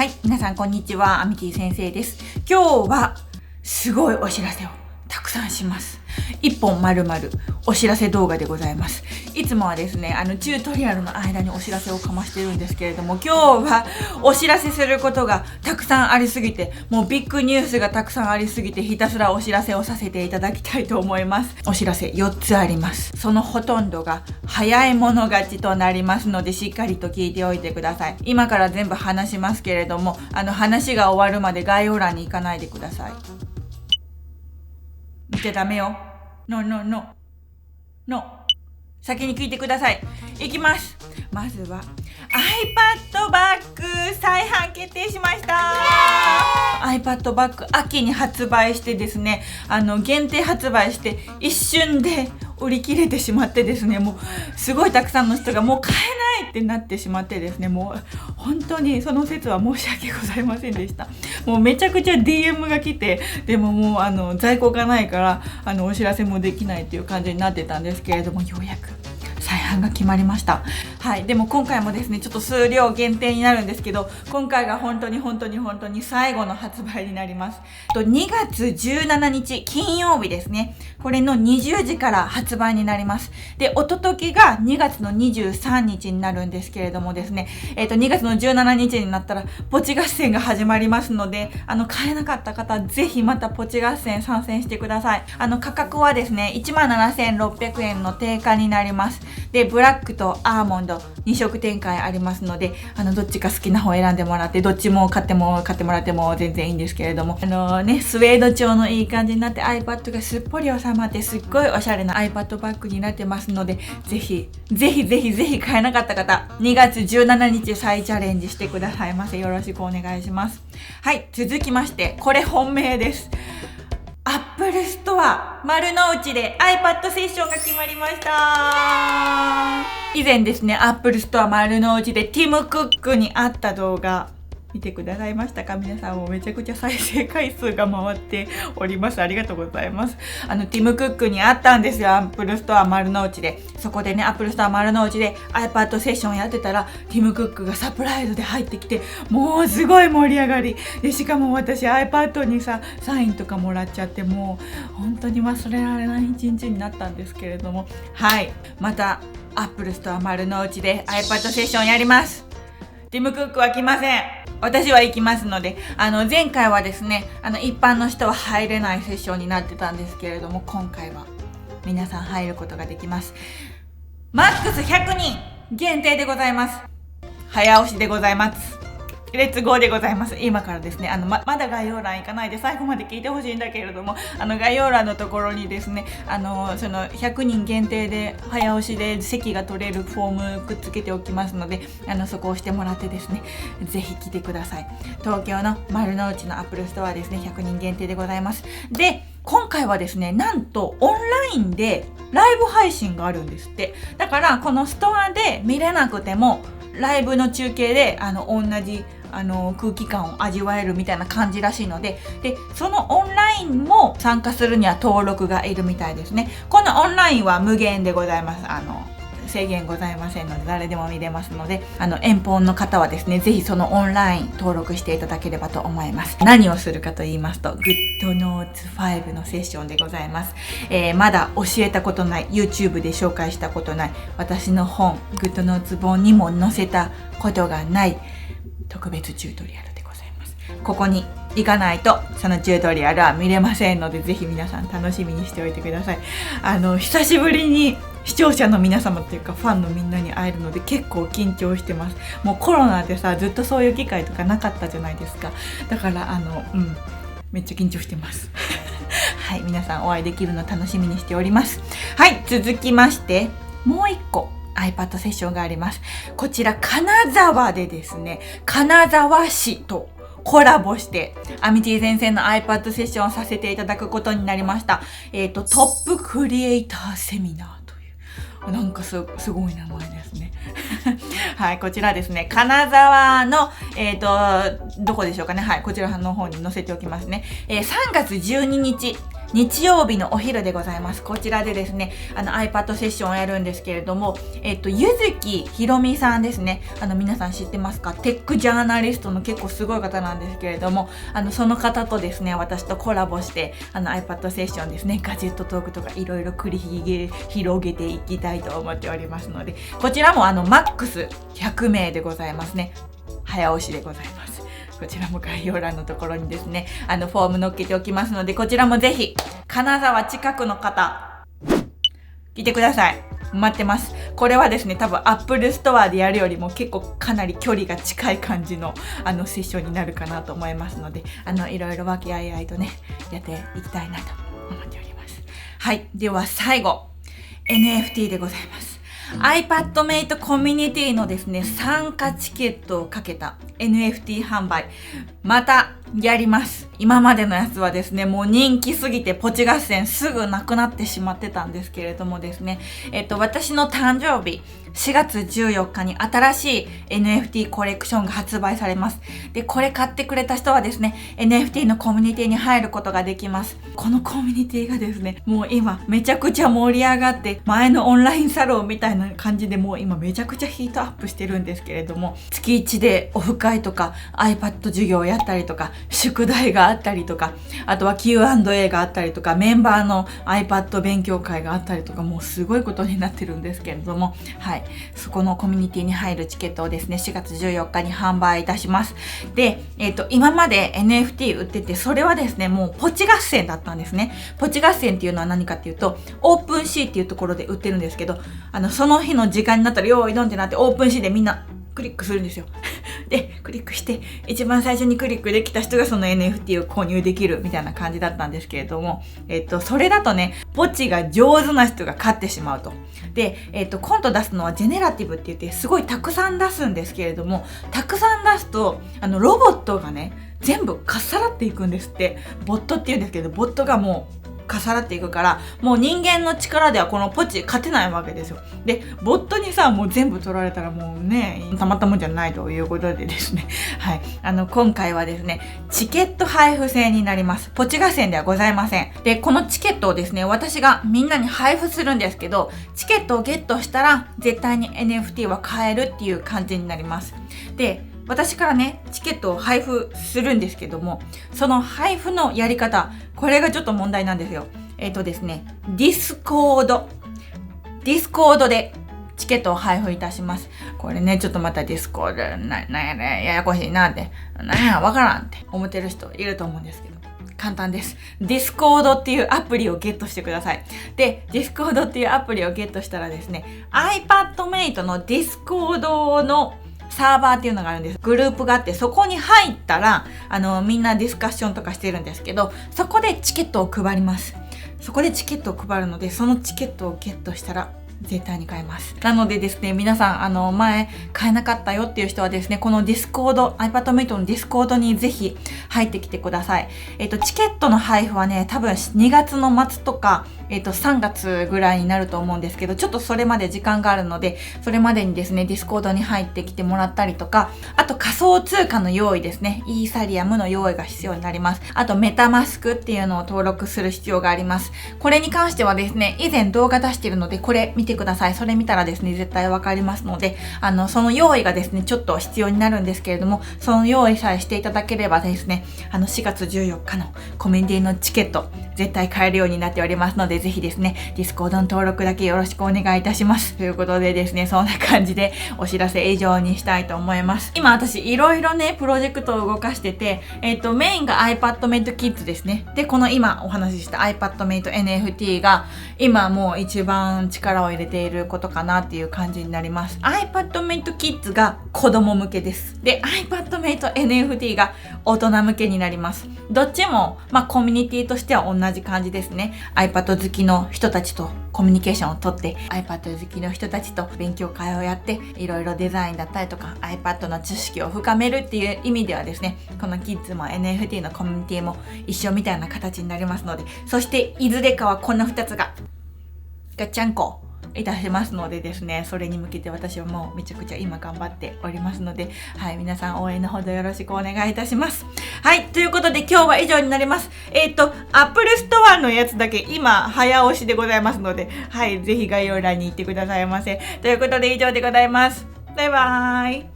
はい、皆さんこんにちは、アミティ先生です。今日はすごいお知らせをたくさんします。一本丸々お知らせ動画でございます。いつもはですね、チュートリアルの間にお知らせをかましてるんですけれども、今日はお知らせすることがたくさんありすぎて、もうビッグニュースがたくさんありすぎて、ひたすらお知らせをさせていただきたいと思います。お知らせ4つあります。そのほとんどが早い者勝ちとなりますので、しっかりと聞いておいてください。今から全部話しますけれども、話が終わるまで概要欄に行かないでください。見ちゃダメよ。No。先に聞いてください。いきます。まずは iPad バッグ再販決定しました。iPad バッグ秋に発売してですね、限定発売して一瞬で売り切れてしまってですね、もうすごいたくさんの人がもう買えないってなってしまってですね、もう本当にその説は申し訳ございませんでした。もうめちゃくちゃ DM が来て、でももう在庫がないからお知らせもできないっていう感じになってたんですけれども、ようやく再販が決まりました。はい。でも今回もですね、ちょっと数量限定になるんですけど、今回が本当に最後の発売になります。2月17日金曜日ですね。これの20時から発売になります。で、音時が2月の23日になるんですけれどもですね、2月の17日になったらポチ合戦が始まりますので、買えなかった方、ぜひまたポチ合戦参戦してください。価格はですね、17,600円の定価になります。で、ブラックとアーモンド2色展開ありますので、どっちか好きな方選んでもらって、どっちも買ってもらっても全然いいんですけれども、スウェード調のいい感じになって iPad がすっぽり収まってすっごいおしゃれな iPad バッグになってますので、ぜひ買えなかった方、2月17日再チャレンジしてくださいませ。よろしくお願いします。はい、続きまして、これ本命です。Apple Store 丸の内で iPad セッションが決まりました。以前ですね、Apple Store 丸の内でティム・クックに会った動画見てくださいましたか？皆さんもめちゃくちゃ再生回数が回っております。ありがとうございます。ティム・クックに会ったんですよ。Apple Store 丸の内で。そこでね、Apple Store 丸の内で iPad セッションやってたら、ティム・クックがサプライズで入ってきて、もうすごい盛り上がり。で、しかも私 iPad にサインとかもらっちゃって、もう本当に忘れられない一日になったんですけれども、はい。また Apple Store 丸の内で iPad セッションやります。ティム・クックは来ません。私は行きますので、前回はですね、一般の人は入れないセッションになってたんですけれども、今回は皆さん入ることができます。マックス100人限定でございます。早押しでございます。レッツゴーでございます。今からですね、まだ概要欄行かないで最後まで聞いてほしいんだけれども、概要欄のところにですね、その100人限定で早押しで席が取れるフォームくっつけておきますので、そこを押してもらってですね、ぜひ来てください。東京の丸の内のアップルストアですね、100人限定でございます。で、今回はですね、なんとオンラインでライブ配信があるんですって。だからこのストアで見れなくても、ライブの中継で同じ空気感を味わえるみたいな感じらしいので、そのオンラインも参加するには登録がいるみたいですね。このオンラインは無限でございます。制限ございませんので、誰でも見れますので、遠方の方はですね、ぜひそのオンライン登録していただければと思います。何をするかと言いますと、GoodNotes 5のセッションでございます。まだ教えたことない、YouTube で紹介したことない、私の本、GoodNotes 本にも載せたことがない特別チュートリアルでございます。ここに行かないとそのチュートリアルは見れませんので、ぜひ皆さん楽しみにしておいてください。久しぶりに視聴者の皆様というかファンのみんなに会えるので結構緊張してます。もうコロナでさ、ずっとそういう機会とかなかったじゃないですか。だからめっちゃ緊張してますはい、皆さんお会いできるの楽しみにしております。はい、続きましてもう一個iPad セッションがあります。こちら金沢でですね、金沢市とコラボしてアミティ先生の iPad セッションをさせていただくことになりました。トップクリエイターセミナーという、なんかすごい名前ですねはい、こちらですね、金沢のどこでしょうかね。はい、こちらの方に載せておきますね。3月12日日曜日のお昼でございます。こちらでですね、iPad セッションをやるんですけれども、ゆずきひろみさんですね。皆さん知ってますか？テックジャーナリストの結構すごい方なんですけれども、その方とですね、私とコラボして、iPad セッションですね、ガジェットトークとかいろいろ繰り広げていきたいと思っておりますので、こちらもマックス100名でございますね。早押しでございます。こちらも概要欄のところにですね、フォーム載っけておきますので、こちらもぜひ、金沢近くの方、来てください。待ってます。これはですね、多分 Apple Store でやるよりも結構かなり距離が近い感じのセッションになるかなと思いますので、いろいろ和気あいあいとね、やっていきたいなと思っております。はい。では最後、NFT でございます。iPadMate コミュニティのですね、参加チケットをかけた NFT 販売、またやります。今までのやつはですね、もう人気すぎてポチ合戦すぐなくなってしまってたんですけれどもですね、私の誕生日、4月14日に新しい NFT コレクションが発売されます。で、これ買ってくれた人はですね、NFT のコミュニティに入ることができます。このコミュニティがですね、もう今めちゃくちゃ盛り上がって、前のオンラインサロンみたいな感じでもう今めちゃくちゃヒートアップしてるんですけれども、月1でオフ会とか iPad 授業をやったりとか、宿題があったりとか、あとは Q&A があったりとか、メンバーの iPad 勉強会があったりとか、もうすごいことになってるんですけれども、はい。そこのコミュニティに入るチケットをですね、4月14日に販売いたします。で、今まで NFT 売ってて、それはですね、もうポチ合戦だったんですね。ポチ合戦っていうのは何かっていうと、オープンシーっていうところで売ってるんですけど、その日の時間になったら、よーいどんってなって、オープンシーでみんなクリックするんですよ。で、クリックして、一番最初にクリックできた人がその NFT を購入できるみたいな感じだったんですけれども、それだとね、ポチが上手な人が勝ってしまうと。で、今度出すのはジェネラティブって言って、すごいたくさん出すんですけれども、たくさん出すと、ロボットがね、全部かっさらっていくんですって。ボットって言うんですけど、ボットがもう、かさらっていくから、もう人間の力ではこのポチ勝てないわけですよ。で、ボットにさ、もう全部取られたらもうね、たまったもんじゃないということでですね。はい。今回はですね、チケット配布制になります。ポチ合戦ではございません。で、このチケットをですね、私がみんなに配布するんですけど、チケットをゲットしたら、絶対に NFT は買えるっていう感じになります。で、私からね、チケットを配布するんですけども、その配布のやり方、これがちょっと問題なんですよ。ですね、ディスコードでチケットを配布いたします。これね、ちょっとまたディスコード、なんやね、ややこしいなって、なんや、わからんって思ってる人いると思うんですけど、簡単です。ディスコードっていうアプリをゲットしてください。で、ディスコードっていうアプリをゲットしたらですね、iPadMate のディスコードのサーバーっていうのがあるんです。グループがあって、そこに入ったら、みんなディスカッションとかしてるんですけど、そこでチケットを配ります。そこでチケットを配るので、そのチケットをゲットしたら、絶対に買えます。なのでですね、皆さん、前買えなかったよっていう人はですね、このディスコード、iPadMate のディスコードにぜひ入ってきてください。チケットの配布はね、多分2月の末とか、3月ぐらいになると思うんですけど、ちょっとそれまで時間があるので、それまでにですね、ディスコードに入ってきてもらったりとか、あと仮想通貨の用意ですね、イーサリアムの用意が必要になります。あとメタマスクっていうのを登録する必要があります。これに関してはですね、以前動画出してるので、これ見てください。それ見たらですね、絶対わかりますので、その用意がですね、ちょっと必要になるんですけれども、その用意さえしていただければですね、4月14日のコメンティのチケット、絶対買えるようになっておりますので、ぜひですね、ディスコードの登録だけよろしくお願いいたします。ということでですね、そんな感じでお知らせ以上にしたいと思います。今私いろいろね、プロジェクトを動かしてて、メインが iPadMate Kids ですね。で、この今お話しした iPadMate NFT が今もう一番力を入れていることかなっていう感じになります。iPadMate Kids が子供向けです。で、iPadMate NFT が大人向けになります。どっちも、コミュニティとしては同じ感じですね。iPad 好きの人たちとコミュニケーションをとって、iPad 好きの人たちと勉強会をやって、いろいろデザインだったりとか、iPad の知識を深めるっていう意味ではですね、この Kids も NFT のコミュニティも一緒みたいな形になりますので、そしていずれかはこの2つがガチャンコいたしますのでですね、それに向けて私はもうめちゃくちゃ今頑張っておりますので、はい、皆さん応援のほどよろしくお願いいたします。はい、ということで今日は以上になります。Apple Store のやつだけ今早押しでございますので、はい、ぜひ概要欄に行ってくださいませ。ということで以上でございます。バイバーイ。